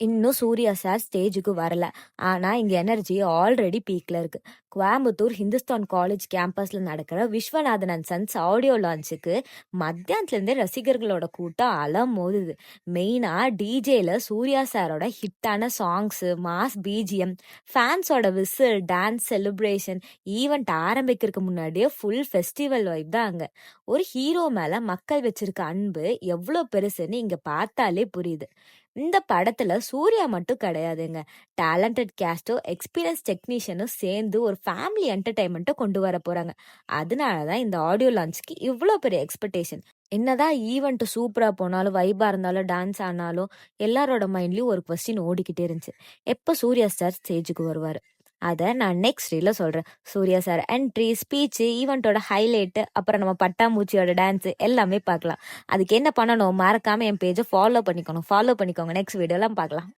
இன்னும் சூர்யா சார் ஸ்டேஜுக்கு வரல. ஆனா இங்க எனர்ஜி ஆல்ரெடி பீக்ல இருக்கு. கோயம்புத்தூர் ஹிந்துஸ்தான் காலேஜ் கேம்பஸ்ல நடக்கிற விஸ்வநாதன் அண்ட் சன்ஸ் ஆடியோ லான்ச்சுக்கு மத்தியானத்துல இருந்தே ரசிகர்களோட கூட்டம் அலமோதுது. மெயினா டிஜேல சூர்யா சாரோட ஹிட்டான சாங்ஸ், மாஸ் பிஜிஎம், ஃபேன்ஸோட விசில், டான்ஸ், செலிப்ரேஷன், ஈவெண்ட் ஆரம்பிக்கிறதுக்கு முன்னாடியே ஃபுல் ஃபெஸ்டிவல் வைப் தான் அங்க. ஒரு ஹீரோ மேல மக்கள் வச்சிருக்க அன்பு எவ்வளோ பெருசுன்னு இங்க பார்த்தாலே புரியுது. இந்த படத்துல சூர்யா மட்டும் கிடையாதுங்க. டேலண்டட் கேஸ்டும் எக்ஸ்பீரியன்ஸ் டெக்னீஷியனும் சேர்ந்து ஒரு ஃபேமிலி என்டர்டைன்மெண்ட்டை கொண்டு வர போறாங்க. அதனாலதான் இந்த ஆடியோ லான்ச்க்கு இவ்வளோ பெரிய எக்ஸ்பெக்டேஷன். என்னதான் ஈவெண்ட் சூப்பரா போனாலும், வைபா இருந்தாலும், டான்ஸ் ஆனாலும் எல்லாரோட மைண்ட்லயும் ஒரு கொஸ்டின் ஓடிக்கிட்டே இருந்துச்சு. எப்ப சூர்யா சார் ஸ்டேஜுக்கு வருவாரு? அதை நான் நெக்ஸ்ட் ரீல சொல்றேன். சூர்யா சார் என்ட்ரி, ஸ்பீச், ஈவெண்ட்டோட ஹைலைட், அப்புறம் நம்ம பட்டாம்பூச்சியோட டான்ஸ் எல்லாமே பார்க்கலாம். அதுக்கு என்ன பண்ணணும்? மறக்காம என் பேஜை ஃபாலோ பண்ணிக்கோங்க. நெக்ஸ்ட் வீடியோலாம் பார்க்கலாம்.